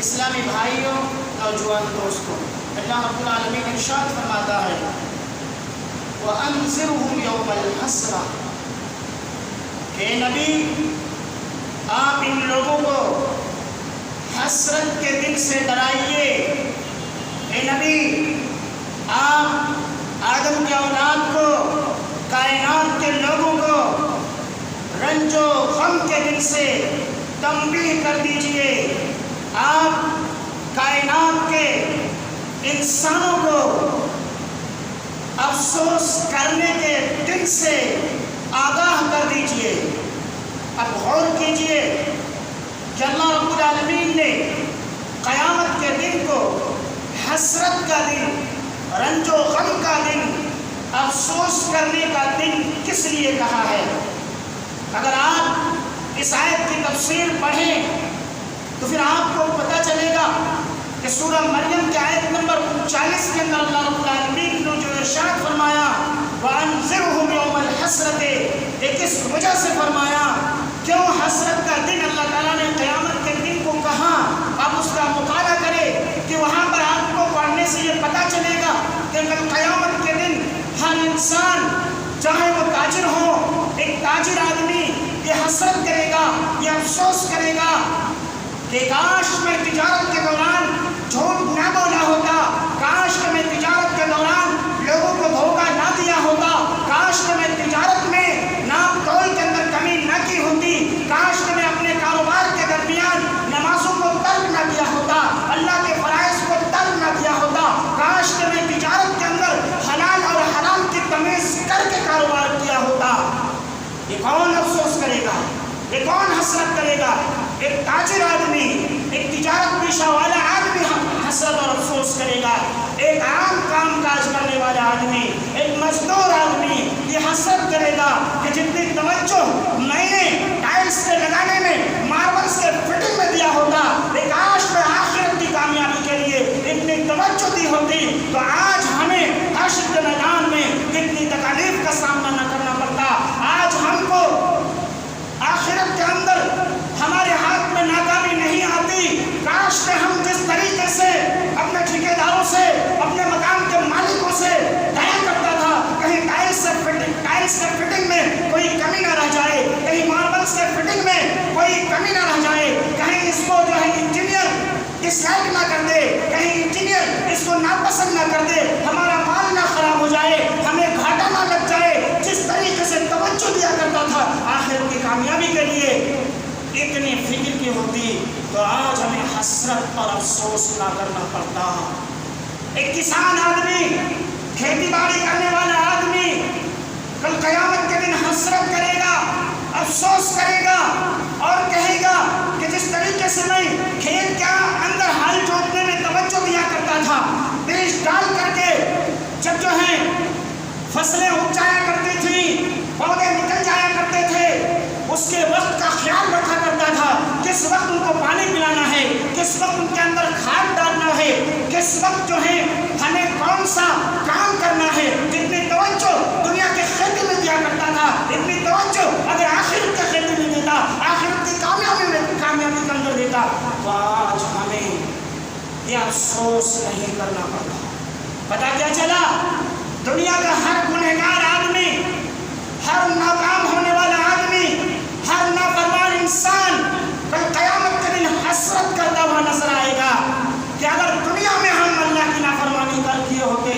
اسلامی بھائیوں، نوجوان دوستوں، اللہ رب العالمین ارشاد فرماتا ہے وَأَنذِرْهُمْ يَوْمَ الْحَسْرَةِ، کہ نبی آپ ان لوگوں کو حسرت کے دن سے ڈرائیے۔ اے نبی آپ آدم کے اولاد کو، کائنات کے لوگوں کو رنج و غم کے دن سے تنبیہ کر دیجئے۔ آپ کائنات کے انسانوں کو افسوس کرنے کے دن سے آگاہ کر دیجئے۔ اب غور کیجئے کہ اللہ رب العالمین نے قیامت کے دن کو حسرت کا دن، رنج و غم کا دن، افسوس کرنے کا دن کس لیے کہا ہے؟ اگر آپ اس آیت کی تفسیر پڑھیں تو پھر آپ کو پتہ چلے گا کہ سورہ مریم کی آیت نمبر 40 کے اندر اللہ رب العالمین نے جو ارشاد فرمایا وَأَنذِرْهُمْ يَوْمَ الْحَسْرَةِ، ایک اس وجہ سے فرمایا کیوں حسرت کا دن اللہ تعالیٰ نے قیامت کے دن کو کہا۔ آپ اس کا مطالعہ کریں کہ وہاں پر آپ کو پڑھنے سے یہ پتہ چلے گا کہ کل قیامت کے دن ہر انسان چاہے وہ تاجر ہو، ایک تاجر آدمی یہ حسرت کرے گا، یہ افسوس کرے گا کہ کاش میں تجارت کے دوران جھوٹ نہ بولا ہوتا، کاش کہ میں تجارت کے دوران لوگوں کو دھوکہ نہ دیا ہوتا، کاش کہ میں تجارت میں ناپ تول کے اندر کمی نہ کی ہوتی، کاش کہ میں اپنے کاروبار کے درمیان نمازوں کو ترک نہ کیا ہوتا، اللہ کے فرائض کو ترک نہ کیا ہوتا، کاش کہ میں تجارت کے اندر حلال اور حرام کی تمیز کر کے کاروبار کیا ہوتا۔ یہ کون افسوس کرے گا؟ یہ کون حسرت کرے گا؟ ایک تاجر آدمی، ایک تجارت پیشہ والا آدمی حسرت اور افسوس کرے گا۔ ایک عام کام کاج کرنے والا آدمی، ایک مزدور آدمی یہ حسرت کرے گا کہ جتنی توجہ میں نے ٹائلز کے لگانے میں، ماربلز کے فٹنگ میں دیا ہوتا، ایک کاش میں آخرت کی کامیابی کے لیے اتنی توجہ دی ہوتی تو آج ہمیں حشر کے میدان میں اتنی تکالیف کا سامنا نہ کرنا پڑتا۔ آج ہم کو آخرت کے اندر ہمارے ہاتھ میں ناکامی نہیں آتی۔ کاش کہ ہم جس طریقے سے اپنے ٹھیکیداروں سے، اپنے مکان کے مالکوں سے دیا کرتا تھا، کہیں ٹائلز کے فٹنگ میں کوئی کمی نہ رہ جائے، کہیں ماربلز کے فٹنگ میں کوئی کمی نہ رہ جائے، کہیں اس کو جو ہے انجینئر ڈس لائک نہ کر دے، کہیں انجینئر اس کو ناپسند نہ کر دے، ہمارا مال نہ خراب ہو جائے، ہمیں گھاٹا نہ لگ جائے۔ جس طریقے سے توجہ دیا کرتا تھا آخرت کی کامیابی کے لیے، اتنی فکر کی ہوتی تو آج ہمیں حسرت اور افسوس نہ کرنا پڑتا۔ ایک کسان آدمی، کھیتی باڑی کرنے والا آدمی کل قیامت کے دن حسرت کرے گا، افسوس کرے گا اور کہے گا کہ جس طریقے سے میں کھیت کے اندر ہل جوتنے میں توجہ دیا کرتا تھا، بیج ڈال کر کے جب جو ہے فصلیں اگ جایا کرتی تھیں، پودے نکل جایا کرتے تھے، اس کے وقت کا خیال رکھا کرتا تھا، کس وقت ان کو پانی پلانا ہے، کس وقت ان کے اندر کھاد ڈالنا ہے، کس وقت جو ہے ہمیں کون سا کام کرنا ہے۔ جتنی توجہ دنیا کے کھیتی میں دیا کرتا تھا، اتنی توجہ اگر آخرت کے کھیتی میں دیتا، آخرت کی کامیابی کے اندر دیتا تو آج ہمیں یہ افسوس نہیں کرنا پڑتا۔ پتہ کیا چلا؟ دنیا کا ہر گنہگار آدمی، ہر ناکام ہونے والا آدمی، ہر نافرمان انسان کل قیامت کے دن حسرت کرتا ہوا نظر آئے گا کہ اگر دنیا میں ہم اللہ کی نافرمانی کیے ہوتے،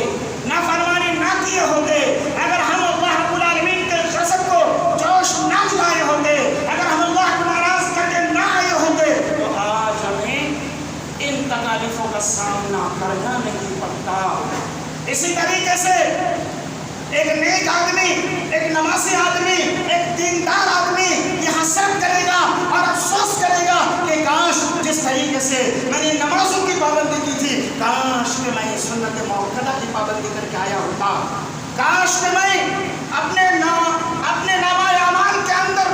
نافرمانی نہ کیے ہوتے، اگر ہم اللہ رب العالمین کے غضب کو جوش نہ دلائے ہوتے، اگر ہم اللہ کو ناراض کر کے نہ آئے ہوتے تو آج ہمیں ان تکالیفوں کا سامنا کرنا نہیں پڑتا۔ اسی طریقے سے ایک نیک آدمی، ایک نمازی آدمی، ایک دیندار آدمی یہ حسرت کرے گا اور افسوس کرے گا کہ کاش جس طریقے سے میں نے نمازوں کی پابندی کی تھی، کاش کہ میں سنت موقدہ کی پابندی کر کے آیا ہوتا، کاش کہ میں اپنے نامہ اعمال کے اندر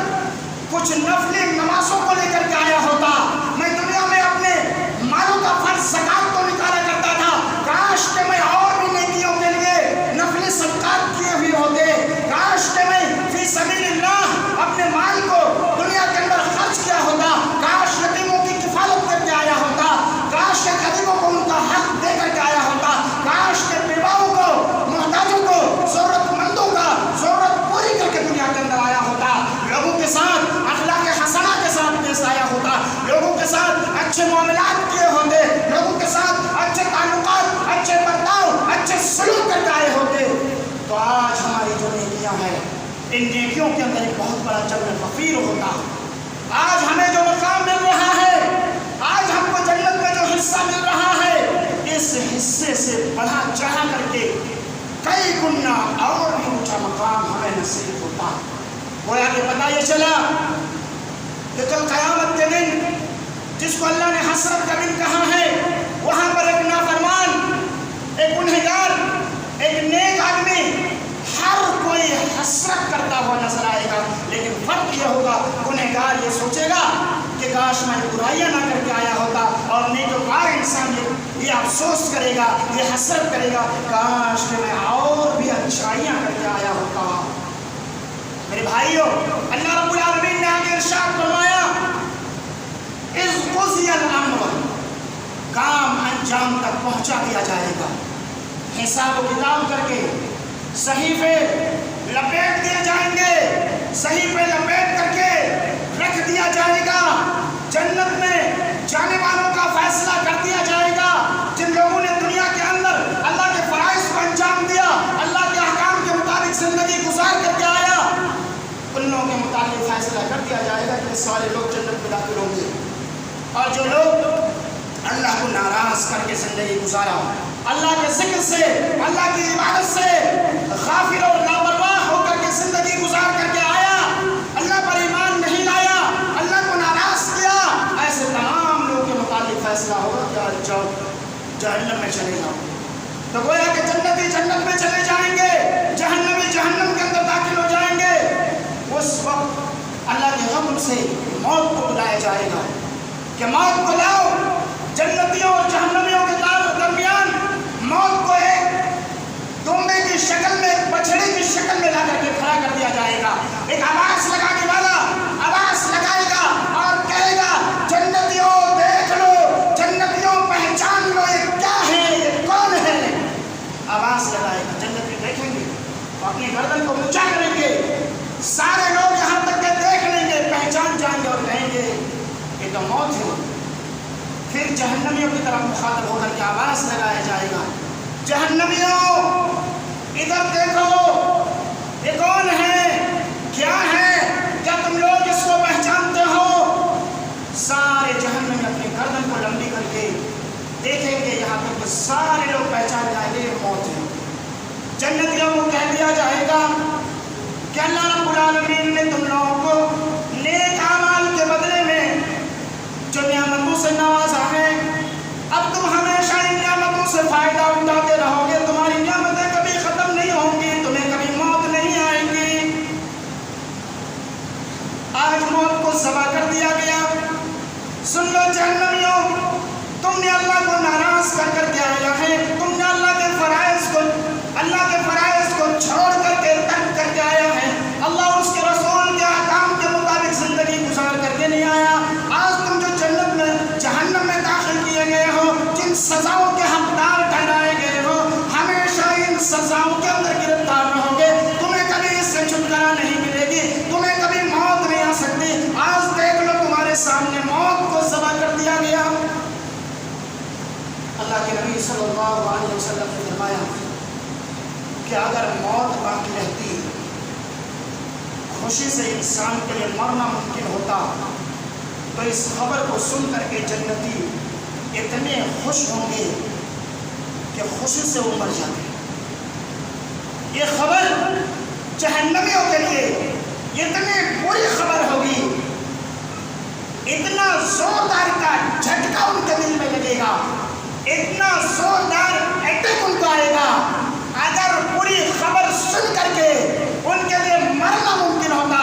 کچھ نفلی نمازوں کو لے کر کے آیا ہوتا، میں دنیا میں اپنے مالوں کا فرض زکات کو نکالا کرتا تھا، کاش کہ میں اور بھی نیکیوں کے لیے نفلی صدقات کیے ہوئے ہوتے، کاش کہ میں فی سبیل اللہ اپنے مال کو دنیا کے اندر خرچ کیا ہوتا، کاش یتیموں کی کفالت کر کے آیا ہوتا، اچھے معاملات کیے ہوتے، لوگوں کے ساتھ اچھے تعلقات، اچھے برتاؤ، اچھے سلوک کرتے آئے ہوتے، تو آج ہماری جو نیکیاں ہیں ان نیکیوں کے اندر ایک بہت بڑا جبر وفیر ہوتا۔ آج ہمیں جو مقام مل رہا ہے، آج ہم کو جنت میں جو حصہ مل رہا ہے، اس حصے سے بڑھا چڑھا کر کے کئی گنا اور بھی اونچا مقام ہمیں نصیب ہوتا۔ گویا کہ پتہ یہ چلا کہ کل قیامت کے دن جس کو اللہ نے حسرت کا دن کہا ہے، وہاں پر ایک نافرمان، ایک گنہگار، ایک نیک آدمی، ہر کوئی حسرت کرتا ہوا نظر آئے گا، لیکن فرق یہ ہوگا گنہگار یہ سوچے گا کہ کاش میں برائیاں نہ کر کے آیا ہوتا، اور نیکوکار انسان یہ افسوس کرے گا، یہ حسرت کرے گا، کاش کہ میں اور بھی اچھائیاں کر کے آیا ہوتا۔ میرے بھائیوں، اللہ رب العالمین نے آگے ارشاد فرمایا، اذ قضی الامر، کام انجام تک پہنچا دیا جائے گا، حساب و کتاب کر کے صحیفے لپیٹ دیے جائیں گے، صحیفے لپیٹ کر کے رکھ دیا جائے گا، جنت میں جانے والوں کا فیصلہ کر دیا جائے گا۔ جن لوگوں نے دنیا کے اندر اللہ کے فرائض کو انجام دیا، اللہ کے احکام کے مطابق زندگی گزار کر کے آیا، ان لوگوں کے مطابق فیصلہ کر دیا جائے گا کہ سارے لوگ جنت میں داخل ہوں گے، اور جو لوگ اللہ کو ناراض کر کے زندگی گزارا، اللہ کے ذکر سے، اللہ کی عبادت سے غافل اور لاپرواہ ہو کر کے زندگی گزار کر کے آیا، اللہ پر ایمان نہیں لایا، اللہ کو ناراض کیا، ایسے تمام لوگوں کے متعلق فیصلہ ہوگا کہ آج جاؤ جہنم میں چلے جاؤ۔ تو گویا کہ جنتی جنت میں چلے جائیں گے، جہنمی جہنم کے اندر داخل ہو جائیں گے۔ اس وقت اللہ کے حکم سے موت کو بلایا جائے گا کہ موت کو لاؤ۔ جنتیوں اور جہنمیوں کے درمیان موت کو ایک دمبے کی شکل میں، ایک بچھڑے کی شکل میں لا کر کے کھڑا کر دیا جائے گا۔ ایک آواز لگانے والا آواز لگائے گا اور کہے گا، جنتیوں دیکھ لو، جنتیوں پہچان لو، یہ کیا ہے، یہ کون ہے۔ آواز لگائے گا، جنتی دیکھیں گے، اپنی گردن کو اونچا کریں گے، سارے لوگ یہاں تک کہ دیکھ لیں گے، پہچان جائیں گے اور کہیں گے یہ تو موت ہے۔ پھر جہنمیوں کی طرف مخاطب ہو کر کے آواز لگایا جائے گا، جہنمیوں ادھر دیکھو، یہ کون ہے، کیا ہے، کیا تم لوگ اس کو پہچانتے ہو؟ سارے جہنمی اپنی گردن کو لمبی کر کے دیکھیں گے، یہاں تک کہ سارے لوگ پہچان جائیں گے یہ موت ہے۔ جنتیوں کو کہہ دیا جائے گا کہ اللہ رب العالمین نے تم لوگوں کو نیک اعمال کے بدلے میں جو نعمتوں سے نوازا ہے، اب تم ہمیشہ ان نعمتوں سے فائدہ اٹھاتے رہو گے، تمہاری نعمتیں کبھی ختم نہیں ہوں گی، تمہیں کبھی موت نہیں آئے گی۔ آج موت کو ذبح کر دیا گیا۔ سن لو جہنمیوں، تم نے اللہ کو ناراض کر کے آیا ہے، تم نے اللہ کے فرائض کو چھوڑ کر کے ترک کر کے آیا ہے، اللہ اور اس کے رسول کے احکام کے مطابق زندگی گزار کر کے نہیں آیا۔ آج تم جو جنت میں جہنم میں داخل کیے گئے ہو، جن سزاؤں کے حقدار ٹھہرائے گئے ہو، ہمیشہ ان سزاؤں کے اندر گرفتار رہو گے، تمہیں کبھی اس سے چھٹکارا نہیں ملے گی، تمہیں کبھی موت نہیں آ سکتی۔ آج دیکھ لو تمہارے سامنے موت کو ذبح کر دیا گیا۔ اللہ کے نبی صلی اللہ علیہ وسلم نے فرمایا کہ اگر موت باقی رہتی، خوشی سے انسان کے لیے مرنا ممکن ہوتا، تو اس خبر کو سن کر کے جنتی اتنے خوش ہوں گے کہ خوشی سے وہ مر جاتے۔ یہ خبر جہنمیوں کے لیے اتنی بری خبر ہوگی، اتنا زوردار کا جھٹکا ان کے دل میں لگے گا، اتنا زوردار اٹیک ان کو آئے گا، اگر پوری خبر سن کر کے ان کے لیے مرنا ممکن ہوتا،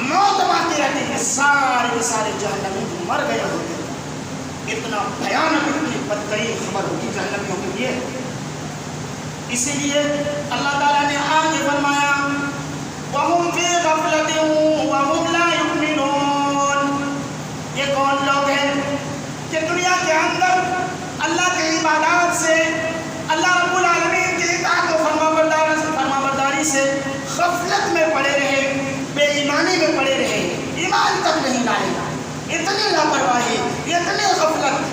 موت باقی رہتی کہ سارے کے سارے جہنمی مر گئے ہوتے۔ اتنا بھیانک، اتنی بدترین خبر ہوگی جہنمیوں کے لیے۔ اسی لیے اللہ تعالیٰ نے آگے فرمایا، وَهُمْ فِي غَفْلَةٍ وَهُمْ لَا يُؤْمِنُونَ۔ یہ کون لوگ ہیں کہ دنیا کے اندر اللہ کی عبادات سے، اللہ رب العالمین کی اطاعت و فرمانبرداری سے غفلت میں پڑے رہے، بے ایمانی میں پڑے رہے، ایمان تک نہیں لائے، اتنی لاپرواہی، اتنی غفلت،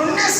19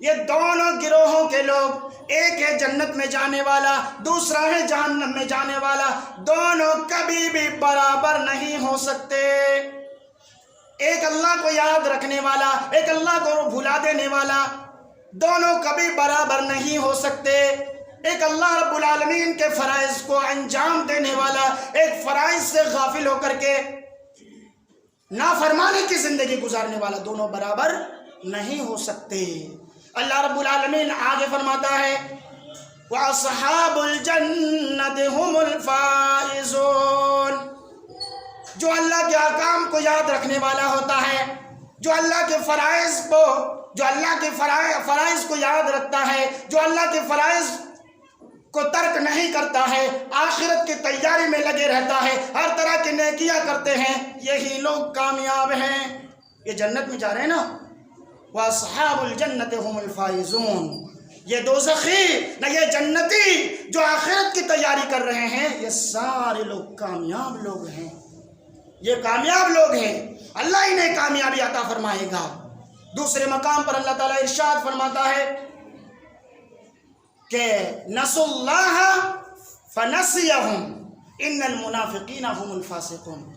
یہ دونوں گروہوں کے لوگ، ایک ہے جنت میں جانے والا، دوسرا ہے جہنم میں جانے والا، دونوں کبھی بھی برابر نہیں ہو سکتے۔ ایک اللہ کو یاد رکھنے والا، ایک اللہ کو بھلا دینے والا، دونوں کبھی برابر نہیں ہو سکتے۔ ایک اللہ رب العالمین کے فرائض کو انجام دینے والا، ایک فرائض سے غافل ہو کر کے نافرمانی کی زندگی گزارنے والا، دونوں برابر نہیں ہو سکتے۔ اللہ رب العالمین آگے فرماتا ہے وَأَصْحَابُ الْجَنَّةِ هُمُ الْفَائِزُونَ۔ جو اللہ کے احکام کو یاد رکھنے والا ہوتا ہے، جو اللہ کے فرائض کو یاد رکھتا ہے، جو اللہ کے فرائض کو ترک نہیں کرتا ہے، آخرت کی تیاری میں لگے رہتا ہے، ہر طرح کی نیکیاں کرتے ہیں، یہی لوگ کامیاب ہیں۔ یہ جنت میں جا رہے ہیں نا، وَأَصْحَابُ الْجَنَّةِ هُمُ الْفَائِزُونَ۔ یہ دوزخی نہ یہ جنتی جو آخرت کی تیاری کر رہے ہیں، یہ سارے لوگ کامیاب لوگ ہیں، یہ کامیاب لوگ ہیں، اللہ انہیں کامیابی عطا فرمائے گا۔ دوسرے مقام پر اللہ تعالیٰ ارشاد فرماتا ہے کہ نسوا اللہ فنسیہم ان المنافقین هم الفاسقون۔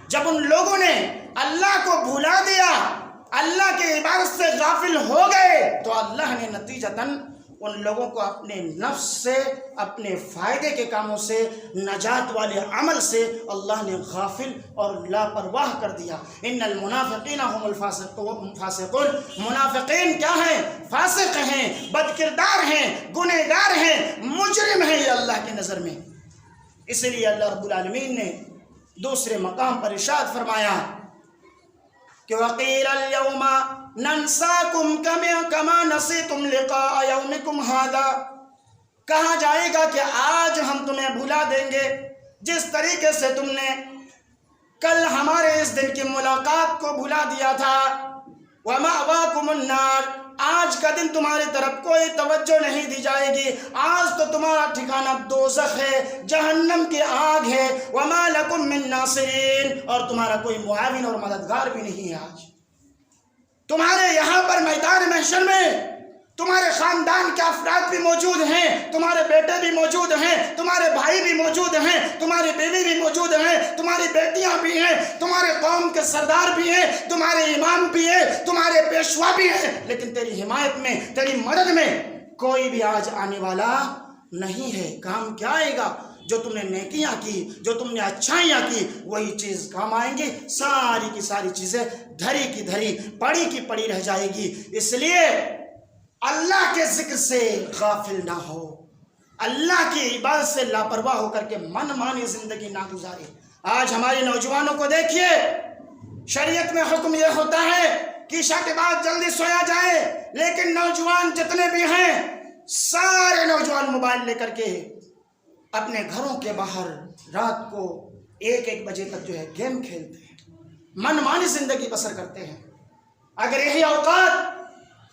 جب ان لوگوں نے اللہ کو بھلا دیا، اللہ کی عبادت سے غافل ہو گئے، تو اللہ نے نتیجتاً ان لوگوں کو اپنے نفس سے، اپنے فائدے کے کاموں سے، نجات والے عمل سے اللہ نے غافل اور لاپرواہ کر دیا۔ ان المنافقین هم الفاسقون۔ منافقین کیا ہیں؟ فاسق ہیں، بد کردار ہیں، گنہگار ہیں، مجرم ہیں یہ اللہ کی نظر میں۔ اس لیے اللہ رب العالمین نے دوسرے مقام پر ارشاد فرمایا کہ وَقِيلَ الْيَوْمَ نَنْسَاكُمْ كَمَا نَسِيتُمْ لِقَاءَ يَوْمِكُمْ هَذَا۔ کہا جائے گا کہ آج ہم تمہیں بھلا دیں گے جس طریقے سے تم نے کل ہمارے اس دن کی ملاقات کو بھلا دیا تھا۔ وَمَأْوَاكُمُ النَّارُ۔ آج کا دن تمہاری طرف کوئی توجہ نہیں دی جائے گی، آج تو تمہارا ٹھکانہ دوزخ ہے، جہنم کی آگ ہے۔ وَمَا لَكُم مِّن نَاصِرِينَ۔ اور تمہارا کوئی معاون اور مددگار بھی نہیں ہے۔ آج تمہارے یہاں پر میدان محشر میں تمہارے خاندان کے افراد بھی موجود ہیں، تمہارے بیٹے بھی موجود ہیں، تمہارے بھائی بھی موجود ہیں، تمہاری بیوی بھی موجود ہیں، تمہاری بیٹیاں بھی ہیں، تمہارے قوم کے سردار بھی ہیں، تمہارے امام بھی ہیں، تمہارے پیشوا بھی ہیں، لیکن تیری حمایت میں، تیری مدد میں کوئی بھی آج آنے والا نہیں ہے۔ کام کیا آئے گا؟ جو تم نے نیکیاں کی، جو تم نے اچھائیاں کی، وہی چیز کام آئیں گی۔ ساری کی ساری چیزیں دھری کی دھری، پڑی کی پڑی رہ جائے گی۔ اس لیے اللہ کے ذکر سے غافل نہ ہو، اللہ کی عبادت سے لاپرواہ ہو کر کے من مانی زندگی نہ گزارے۔ آج ہمارے نوجوانوں کو دیکھیے، شریعت میں حکم یہ ہوتا ہے کہ عشاء کے بعد جلدی سویا جائے، لیکن نوجوان جتنے بھی ہیں سارے نوجوان موبائل لے کر کے اپنے گھروں کے باہر رات کو 1-1 بجے تک جو ہے گیم کھیلتے ہیں، من مانی زندگی بسر کرتے ہیں۔ اگر یہی اوقات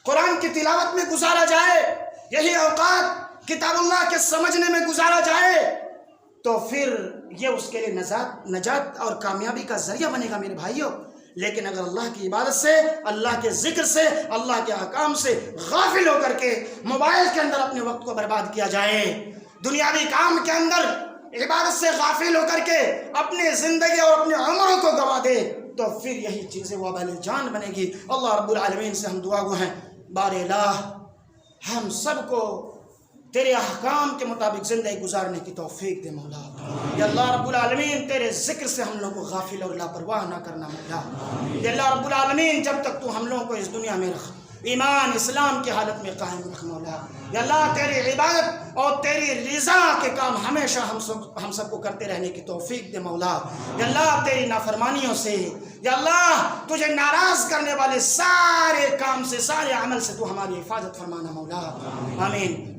قرآن کی تلاوت میں گزارا جائے، یہی اوقات کتاب اللہ کے سمجھنے میں گزارا جائے، تو پھر یہ اس کے لیے نجات اور کامیابی کا ذریعہ بنے گا میرے بھائیوں۔ لیکن اگر اللہ کی عبادت سے، اللہ کے ذکر سے، اللہ کے احکام سے غافل ہو کر کے موبائل کے اندر اپنے وقت کو برباد کیا جائے، دنیاوی کام کے اندر عبادت سے غافل ہو کر کے اپنی زندگی اور اپنے عمروں کو گوا دے، تو پھر یہی چیزیں وابل جان بنے گی۔ اللہ رب العالمین سے ہم دعا گو ہیں، بار الہ ہم سب کو تیرے احکام کے مطابق زندگی گزارنے کی توفیق دے مولا۔ یا اللہ رب العالمین تیرے ذکر سے ہم لوگوں کو غافل اور لاپرواہ نہ کرنا مولا۔ یا اللہ رب العالمین جب تک تو ہم لوگوں کو اس دنیا میں رکھ، ایمان اسلام کی حالت میں قائم رکھ مولا۔ یا اللہ تیری عبادت اور تیری رضا کے کام ہمیشہ ہم سب کو کرتے رہنے کی توفیق دے مولا۔ یا اللہ تیری نافرمانیوں سے، یا اللہ تجھے ناراض کرنے والے سارے کام سے، سارے عمل سے تو ہماری حفاظت فرمانا مولا۔ آمین۔